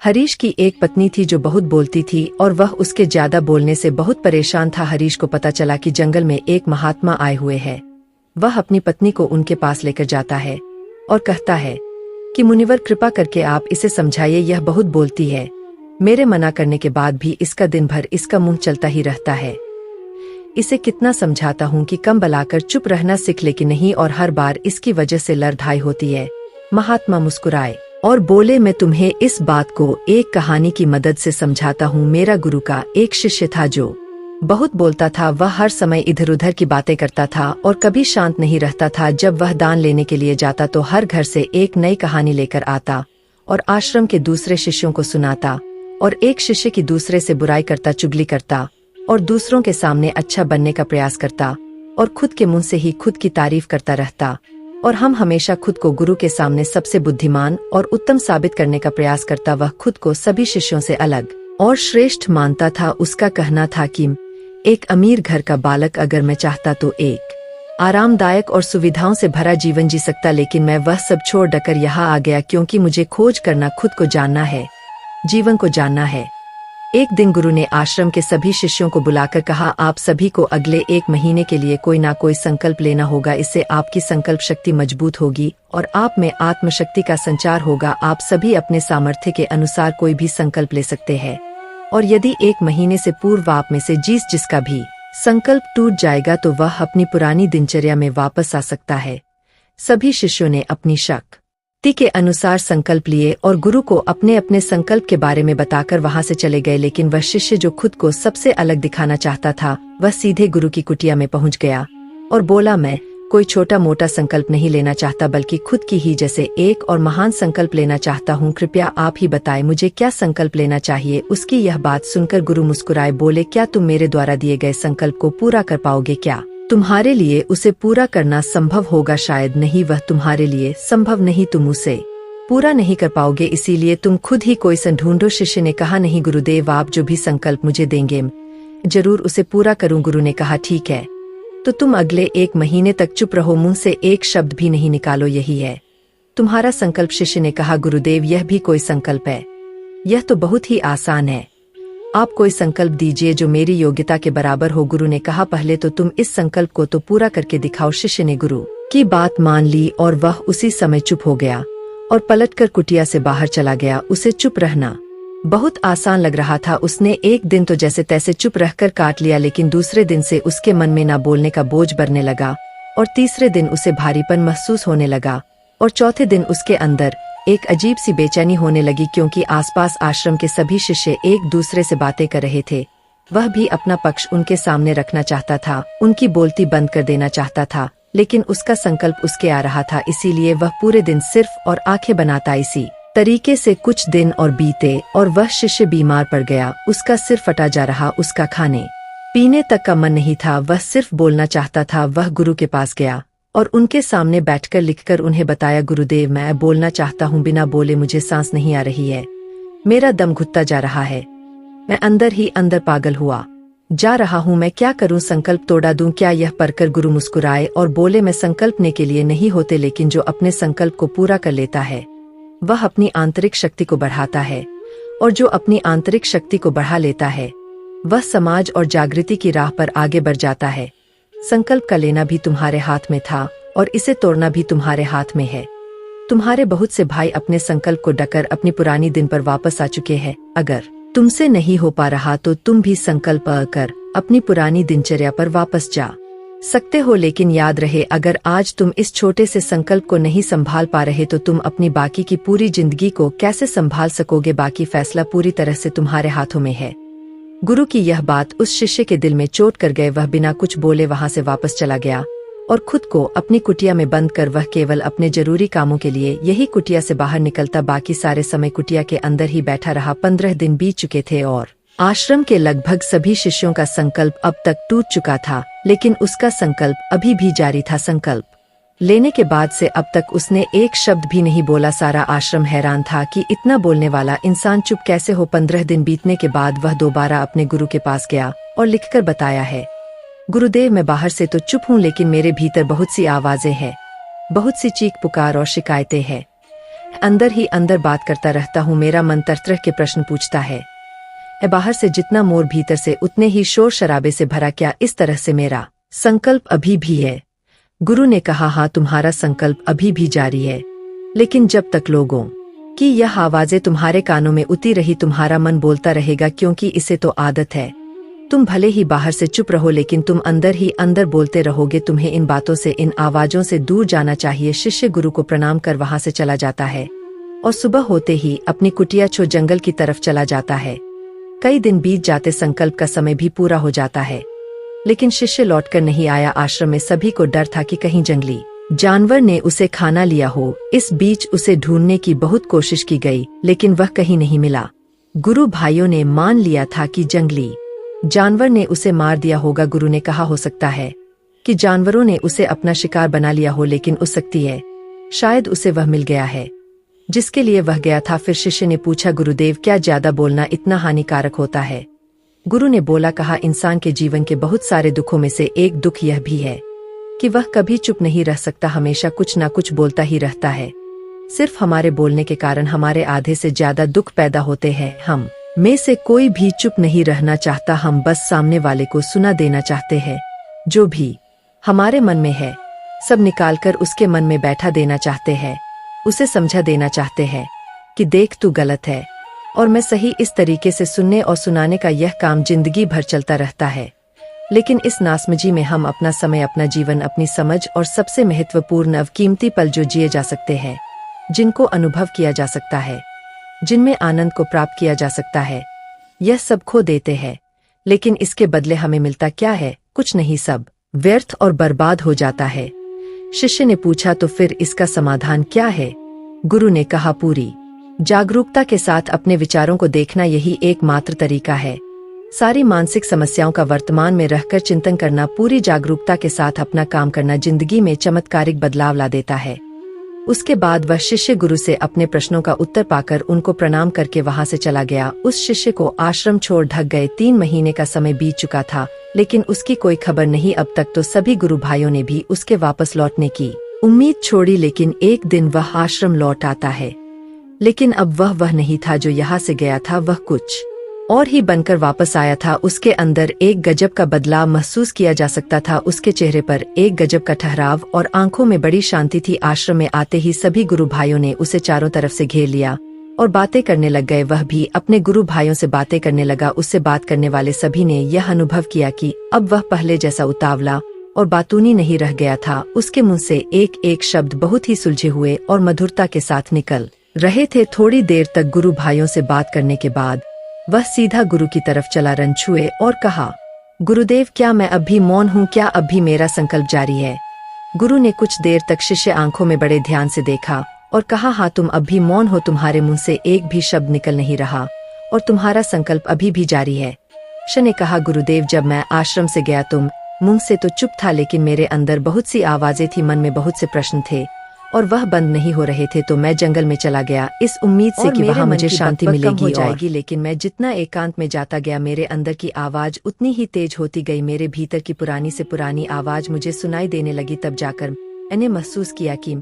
हरीश की एक पत्नी थी जो बहुत बोलती थी और वह उसके ज्यादा बोलने से बहुत परेशान था। हरीश को पता चला कि जंगल में एक महात्मा आए हुए हैं। वह अपनी पत्नी को उनके पास लेकर जाता है और कहता है कि मुनिवर, कृपा करके आप इसे समझाइए, यह बहुत बोलती है। मेरे मना करने के बाद भी इसका दिन भर इसका मुंह चलता ही रहता है। इसे कितना समझाता हूँ कि कम बलाकर चुप रहना सीख ले कि नहीं, और हर बार इसकी वजह से लड़ाई होती है। महात्मा मुस्कुराए और बोले, मैं तुम्हें इस बात को एक कहानी की मदद से समझाता हूँ। मेरा गुरु का एक शिष्य था जो बहुत बोलता था। वह हर समय इधर उधर की बातें करता था और कभी शांत नहीं रहता था। जब वह दान लेने के लिए जाता तो हर घर से एक नई कहानी लेकर आता और आश्रम के दूसरे शिष्यों को सुनाता, और एक शिष्य की दूसरे से बुराई करता, चुगली करता और दूसरों के सामने अच्छा बनने का प्रयास करता और खुद के मुंह से ही खुद की तारीफ करता रहता। और हम हमेशा खुद को गुरु के सामने सबसे बुद्धिमान और उत्तम साबित करने का प्रयास करता। वह खुद को सभी शिष्यों से अलग और श्रेष्ठ मानता था। उसका कहना था कि एक अमीर घर का बालक अगर मैं चाहता तो एक आरामदायक और सुविधाओं से भरा जीवन जी सकता, लेकिन मैं वह सब छोड़ डकर यहाँ आ गया क्योंकि मुझे खोज करना, खुद को जानना है, जीवन को जानना है। एक दिन गुरु ने आश्रम के सभी शिष्यों को बुलाकर कहा, आप सभी को अगले 1 महीने के लिए कोई ना कोई संकल्प लेना होगा। इससे आपकी संकल्प शक्ति मजबूत होगी और आप में आत्मशक्ति का संचार होगा। आप सभी अपने सामर्थ्य के अनुसार कोई भी संकल्प ले सकते हैं, और यदि 1 महीने से पूर्व आप में से जिसका भी संकल्प टूट जाएगा तो वह अपनी पुरानी दिनचर्या में वापस आ सकता है। सभी शिष्यों ने अपनी शक्ति के अनुसार संकल्प लिए और गुरु को अपने अपने संकल्प के बारे में बताकर वहां से चले गए। लेकिन वह शिष्य जो खुद को सबसे अलग दिखाना चाहता था, वह सीधे गुरु की कुटिया में पहुंच गया और बोला, मैं कोई छोटा मोटा संकल्प नहीं लेना चाहता, बल्कि खुद की ही जैसे एक और महान संकल्प लेना चाहता हूँ। कृपया आप ही बताएं मुझे क्या संकल्प लेना चाहिए। उसकी यह बात सुनकर गुरु मुस्कुराए, बोले, क्या तुम मेरे द्वारा दिए गए संकल्प को पूरा कर पाओगे? क्या तुम्हारे लिए उसे पूरा करना संभव होगा? शायद नहीं, वह तुम्हारे लिए संभव नहीं, तुम उसे पूरा नहीं कर पाओगे, इसीलिए तुम खुद ही कोई सन ढूंढो। शिष्य ने कहा, नहीं गुरुदेव, आप जो भी संकल्प मुझे देंगे जरूर उसे पूरा करूं। गुरु ने कहा, ठीक है, तो तुम अगले 1 महीने तक चुप रहो, मुंह से एक शब्द भी नहीं निकालो, यही है तुम्हारा संकल्प। शिष्य ने कहा, गुरुदेव, यह भी कोई संकल्प है? यह तो बहुत ही आसान है, आप कोई संकल्प दीजिए जो मेरी योग्यता के बराबर हो। गुरु ने कहा, पहले तो तुम इस संकल्प को तो पूरा करके दिखाओ। शिष्य ने गुरु की बात मान ली और वह उसी समय चुप हो गया और पलटकर कुटिया से बाहर चला गया। उसे चुप रहना बहुत आसान लग रहा था। उसने एक दिन तो जैसे तैसे चुप रहकर काट लिया, लेकिन दूसरे दिन से उसके मन में ना बोलने का बोझ बढ़ने लगा, और तीसरे दिन उसे भारीपन महसूस होने लगा, और चौथे दिन उसके अंदर एक अजीब सी बेचैनी होने लगी, क्योंकि आसपास आश्रम के सभी शिष्य एक दूसरे से बातें कर रहे थे। वह भी अपना पक्ष उनके सामने रखना चाहता था, उनकी बोलती बंद कर देना चाहता था, लेकिन उसका संकल्प उसके आ रहा था, इसीलिए वह पूरे दिन सिर्फ और आंखें बनाता। इसी तरीके से कुछ दिन और बीते और वह शिष्य बीमार पड़ गया। उसका सिर फटा जा रहा, उसका खाने पीने तक का मन नहीं था, वह सिर्फ बोलना चाहता था। वह गुरु के पास गया और उनके सामने बैठकर लिखकर उन्हें बताया, गुरुदेव, मैं बोलना चाहता हूँ, बिना बोले मुझे सांस नहीं आ रही है, मेरा दम घुटता जा रहा है, मैं अंदर ही अंदर पागल हुआ जा रहा हूँ, मैं क्या करूँ? संकल्प तोड़ा दूं क्या? यह पढ़कर गुरु मुस्कुराए और बोले, मैं संकल्पने के लिए नहीं होते, लेकिन जो अपने संकल्प को पूरा कर लेता है वह अपनी आंतरिक शक्ति को बढ़ाता है, और जो अपनी आंतरिक शक्ति को बढ़ा लेता है वह समाज और जागृति की राह पर आगे बढ़ जाता है। संकल्प का लेना भी तुम्हारे हाथ में था और इसे तोड़ना भी तुम्हारे हाथ में है। तुम्हारे बहुत से भाई अपने संकल्प को डकर अपनी पुरानी दिन पर वापस आ चुके हैं। अगर तुमसे नहीं हो पा रहा तो तुम भी संकल्प कर अपनी पुरानी दिनचर्या पर वापस जा सकते हो, लेकिन याद रहे, अगर आज तुम इस छोटे से संकल्प को नहीं संभाल पा रहे तो तुम अपनी बाकी की पूरी जिंदगी को कैसे संभाल सकोगे? बाकी फैसला पूरी तरह से तुम्हारे हाथों में है। गुरु की यह बात उस शिष्य के दिल में चोट कर गए। वह बिना कुछ बोले वहां से वापस चला गया और खुद को अपनी कुटिया में बंद कर वह केवल अपने जरूरी कामों के लिए यही कुटिया से बाहर निकलता। बाकी सारे समय कुटिया के अंदर ही बैठा रहा। 15 दिन बीत चुके थे और आश्रम के लगभग सभी शिष्यों का संकल्प अब तक टूट चुका था, लेकिन उसका संकल्प अभी भी जारी था। संकल्प लेने के बाद से अब तक उसने एक शब्द भी नहीं बोला। सारा आश्रम हैरान था कि इतना बोलने वाला इंसान चुप कैसे हो। 15 दिन बीतने के बाद वह दोबारा अपने गुरु के पास गया और लिखकर बताया है, गुरुदेव, मैं बाहर से तो चुप हूँ, लेकिन मेरे भीतर बहुत सी आवाजें हैं, बहुत सी चीख पुकार और शिकायतें हैं। अंदर ही अंदर बात करता रहता हूँ। मेरा मन तरह तरह के प्रश्न पूछता है। बाहर से जितना मोर भीतर से उतने ही शोर शराबे से भरा। क्या इस तरह से मेरा संकल्प अभी भी है? गुरु ने कहा, हाँ, तुम्हारा संकल्प अभी भी जारी है, लेकिन जब तक लोगों की यह आवाजें तुम्हारे कानों में उतरी रही, तुम्हारा मन बोलता रहेगा, क्योंकि इसे तो आदत है। तुम भले ही बाहर से चुप रहो, लेकिन तुम अंदर ही अंदर बोलते रहोगे। तुम्हें इन बातों से, इन आवाजों से दूर जाना चाहिए। शिष्य गुरु को प्रणाम कर वहां से चला जाता है और सुबह होते ही अपनी कुटिया छोड़ जंगल की तरफ चला जाता है। कई दिन बीत जाते, संकल्प का समय भी पूरा हो जाता है, लेकिन शिष्य लौटकर नहीं आया। आश्रम में सभी को डर था कि कहीं जंगली जानवर ने उसे खाना लिया हो। इस बीच उसे ढूंढने की बहुत कोशिश की गई, लेकिन वह कहीं नहीं मिला। गुरु भाइयों ने मान लिया था कि जंगली जानवर ने उसे मार दिया होगा। गुरु ने कहा, हो सकता है कि जानवरों ने उसे अपना शिकार बना लिया हो, लेकिन हो सकती है शायद उसे वह मिल गया है जिसके लिए वह गया था। फिर शिष्य ने पूछा, गुरुदेव, क्या ज्यादा बोलना इतना हानिकारक होता है? गुरु ने बोला, कहा, इंसान के जीवन के बहुत सारे दुखों में से एक दुख यह भी है कि वह कभी चुप नहीं रह सकता, हमेशा कुछ ना कुछ बोलता ही रहता है। सिर्फ हमारे बोलने के कारण हमारे आधे से ज्यादा दुख पैदा होते हैं। हम में से कोई भी चुप नहीं रहना चाहता, हम बस सामने वाले को सुना देना चाहते हैं। जो भी हमारे मन में है सब निकालकर उसके मन में बैठा देना चाहते हैं। उसे समझा देना चाहते हैं कि देख, तू गलत है और मैं सही। इस तरीके से सुनने और सुनाने का यह काम जिंदगी भर चलता रहता है, लेकिन इस नासमझी में हम अपना समय, अपना जीवन, अपनी समझ और सबसे महत्वपूर्ण अवकीमती पल जो जिए जा सकते हैं, जिनको अनुभव किया जा सकता है, जिनमें आनंद को प्राप्त किया जा सकता है, यह सब खो देते हैं। लेकिन इसके बदले हमें मिलता क्या है? कुछ नहीं, सब व्यर्थ और बर्बाद हो जाता है। शिष्य ने पूछा, तो फिर इसका समाधान क्या है? गुरु ने कहा, पूरी जागरूकता के साथ अपने विचारों को देखना, यही एकमात्र तरीका है। सारी मानसिक समस्याओं का वर्तमान में रहकर चिंतन करना, पूरी जागरूकता के साथ अपना काम करना जिंदगी में चमत्कारिक बदलाव ला देता है। उसके बाद वह शिष्य गुरु से अपने प्रश्नों का उत्तर पाकर उनको प्रणाम करके वहां से चला गया। उस शिष्य को आश्रम छोड़ ढक गए। 3 महीने का समय बीत चुका था, लेकिन उसकी कोई खबर नहीं। अब तक तो सभी गुरु भाइयों ने भी उसके वापस लौटने की उम्मीद छोड़ी, लेकिन एक दिन वह आश्रम लौट आता है। लेकिन अब वह नहीं था जो यहाँ से गया था, वह कुछ और ही बनकर वापस आया था। उसके अंदर एक गजब का बदलाव महसूस किया जा सकता था। उसके चेहरे पर एक गजब का ठहराव और आंखों में बड़ी शांति थी। आश्रम में आते ही सभी गुरु भाइयों ने उसे चारों तरफ से घेर लिया और बातें करने लग गए। वह भी अपने गुरु भाइयों से बातें करने लगा। उससे बात करने वाले सभी ने यह अनुभव किया कि अब वह पहले जैसा उतावला और बातूनी नहीं रह गया था। उसके मुंह से एक एक शब्द बहुत ही सुलझे हुए और मधुरता के साथ निकल रहे थे। थोड़ी देर तक गुरु भाइयों से बात करने के बाद वह सीधा गुरु की तरफ चला, रन छुए और कहा, गुरुदेव, क्या मैं अब भी मौन हूँ? क्या अब भी मेरा संकल्प जारी है? गुरु ने कुछ देर तक शिष्य आंखों में बड़े ध्यान से देखा और कहा, हाँ, तुम अब भी मौन हो। तुम्हारे मुंह से एक भी शब्द निकल नहीं रहा और तुम्हारा संकल्प अभी भी जारी है। शिष्य ने कहा, गुरुदेव, जब मैं आश्रम से गया तुम मुंह से तो चुप था, लेकिन मेरे अंदर बहुत सी आवाजें थी, मन में बहुत से प्रश्न थे और वह बंद नहीं हो रहे थे। तो मैं जंगल में चला गया इस उम्मीद से कि वहाँ मुझे शांति मिलेगी हो जाएगी। लेकिन मैं जितना एकांत में जाता गया, मेरे अंदर की आवाज उतनी ही तेज होती गई। मेरे भीतर की पुरानी से पुरानी आवाज मुझे सुनाई देने लगी। तब जाकर मैंने महसूस किया कि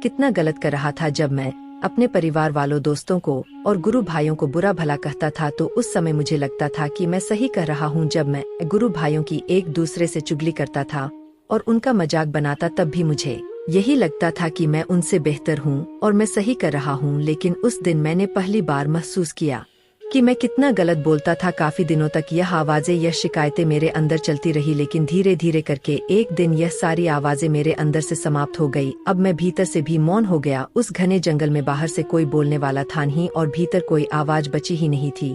कितना गलत कर रहा था। जब मैं अपने परिवार वालों, दोस्तों को और गुरु भाइयों को बुरा भला कहता था, तो उस समय मुझे लगता था कि मैं सही कर रहा हूँ। जब मैं गुरु भाइयों की एक दूसरे से चुगली करता था और उनका मजाक बनाता, तब भी मुझे यही लगता था कि मैं उनसे बेहतर हूँ और मैं सही कर रहा हूँ। लेकिन उस दिन मैंने पहली बार महसूस किया कि मैं कितना गलत बोलता था। काफी दिनों तक यह आवाजें, यह शिकायतें मेरे अंदर चलती रही, लेकिन धीरे धीरे करके एक दिन यह सारी आवाजें मेरे अंदर से समाप्त हो गई। अब मैं भीतर से भी मौन हो गया। उस घने जंगल में बाहर से कोई बोलने वाला था नहीं और भीतर कोई आवाज बची ही नहीं थी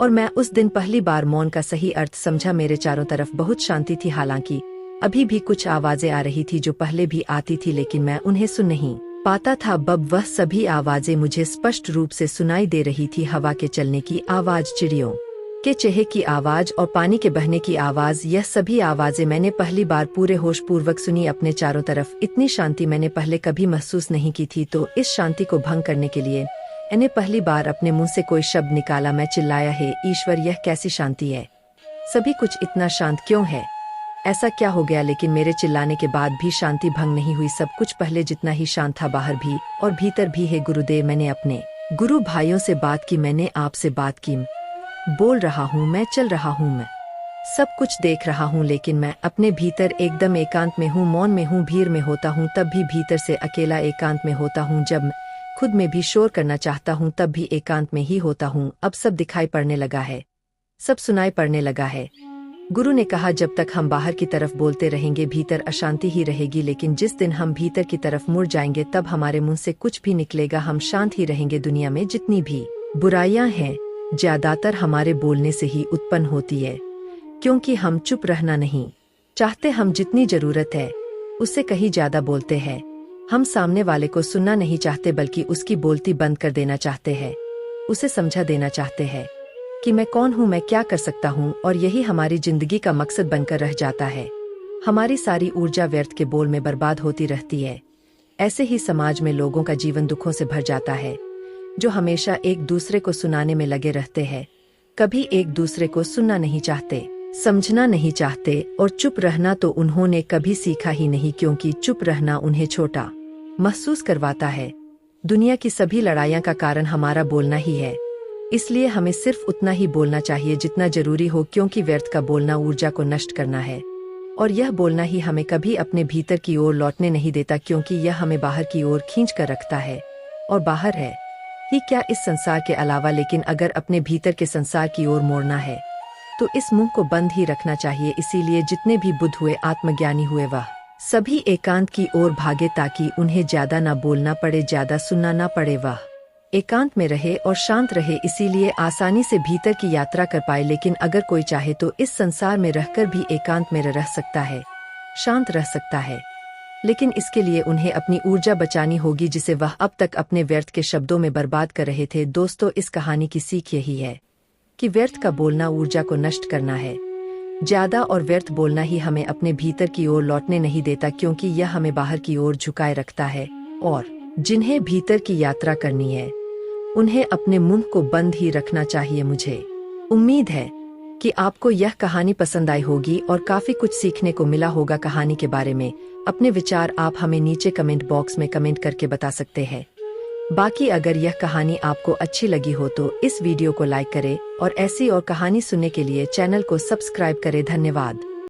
और मैं उस दिन पहली बार मौन का सही अर्थ समझा। मेरे चारों तरफ बहुत शांति थी। हालांकि अभी भी कुछ आवाजें आ रही थी जो पहले भी आती थी, लेकिन मैं उन्हें सुन नहीं पाता था। अब वह सभी आवाजें मुझे स्पष्ट रूप से सुनाई दे रही थी। हवा के चलने की आवाज, चिड़ियों के चेहे की आवाज और पानी के बहने की आवाज, यह सभी आवाजें मैंने पहली बार पूरे होश पूर्वक सुनी। अपने चारों तरफ इतनी शांति मैंने पहले कभी महसूस नहीं की थी। तो इस शांति को भंग करने के लिए मैंने पहली बार अपने मुंह से कोई शब्द निकाला। मैं चिल्लाया, हे ईश्वर, यह कैसी शांति है? सभी कुछ इतना शांत क्यों है? ऐसा क्या हो गया? लेकिन मेरे चिल्लाने के बाद भी शांति भंग नहीं हुई। सब कुछ पहले जितना ही शांत था, बाहर भी और भीतर भी। है गुरुदेव, मैंने अपने गुरु भाइयों से बात की, मैंने आपसे बात की। बोल रहा हूँ मैं, चल रहा हूँ मैं, सब कुछ देख रहा हूँ, लेकिन मैं अपने भीतर एकदम एकांत में हूँ, मौन में हूँ। भीड़ में होता हूँ तब भी भीतर से अकेला एकांत में होता हूँ। जब खुद में भी शोर करना चाहता हूँ तब भी एकांत में ही होता हूँ। अब सब दिखाई पड़ने लगा है, सब सुनाई पड़ने लगा है। गुरु ने कहा, जब तक हम बाहर की तरफ बोलते रहेंगे भीतर अशांति ही रहेगी, लेकिन जिस दिन हम भीतर की तरफ मुड़ जाएंगे तब हमारे मुंह से कुछ भी निकलेगा, हम शांत ही रहेंगे। दुनिया में जितनी भी बुराइयां हैं ज्यादातर हमारे बोलने से ही उत्पन्न होती है, क्योंकि हम चुप रहना नहीं चाहते। हम जितनी जरूरत है उससे कहीं ज्यादा बोलते हैं। हम सामने वाले को सुनना नहीं चाहते, बल्कि उसकी बोलती बंद कर देना चाहते हैं। उसे समझा देना चाहते हैं कि मैं कौन हूँ, मैं क्या कर सकता हूँ, और यही हमारी जिंदगी का मकसद बनकर रह जाता है। हमारी सारी ऊर्जा व्यर्थ के बोल में बर्बाद होती रहती है। ऐसे ही समाज में लोगों का जीवन दुखों से भर जाता है, जो हमेशा एक दूसरे को सुनाने में लगे रहते हैं, कभी एक दूसरे को सुनना नहीं चाहते, समझना नहीं चाहते। और चुप रहना तो उन्होंने कभी सीखा ही नहीं, क्योंकि चुप रहना उन्हें छोटा महसूस करवाता है। दुनिया की सभी लड़ाइयाँ का कारण हमारा बोलना ही है, इसलिए हमें सिर्फ उतना ही बोलना चाहिए जितना जरूरी हो, क्योंकि व्यर्थ का बोलना ऊर्जा को नष्ट करना है, और यह बोलना ही हमें कभी अपने भीतर की ओर लौटने नहीं देता, क्योंकि यह हमें बाहर की ओर खींच कर रखता है। और बाहर है ही क्या, इस संसार के अलावा, लेकिन अगर अपने भीतर के संसार की ओर मोड़ना है तो इस मुंह को बंद ही रखना चाहिए। इसीलिए जितने भी बुद्ध हुए, आत्मज्ञानी हुए, वह सभी एकांत की ओर भागे, ताकि उन्हें ज्यादा ना बोलना पड़े, ज्यादा सुनना ना पड़े। वह एकांत में रहे और शांत रहे, इसीलिए आसानी से भीतर की यात्रा कर पाए। लेकिन अगर कोई चाहे तो इस संसार में रहकर भी एकांत में रह सकता है, शांत रह सकता है, लेकिन इसके लिए उन्हें अपनी ऊर्जा बचानी होगी, जिसे वह अब तक अपने व्यर्थ के शब्दों में बर्बाद कर रहे थे। दोस्तों, इस कहानी की सीख यही है कि व्यर्थ का बोलना ऊर्जा को नष्ट करना है। ज्यादा और व्यर्थ बोलना ही हमें अपने भीतर की ओर लौटने नहीं देता, क्योंकि यह हमें बाहर की ओर झुकाए रखता है। और जिन्हें भीतर की यात्रा करनी है उन्हें अपने मुंह को बंद ही रखना चाहिए। मुझे उम्मीद है कि आपको यह कहानी पसंद आई होगी और काफी कुछ सीखने को मिला होगा कहानी के बारे में। अपने विचार आप हमें नीचे कमेंट बॉक्स में कमेंट करके बता सकते हैं। बाकी अगर यह कहानी आपको अच्छी लगी हो तो इस वीडियो को लाइक करें, और ऐसी और कहानी सुनने के लिए चैनल को सब्सक्राइब करें। धन्यवाद।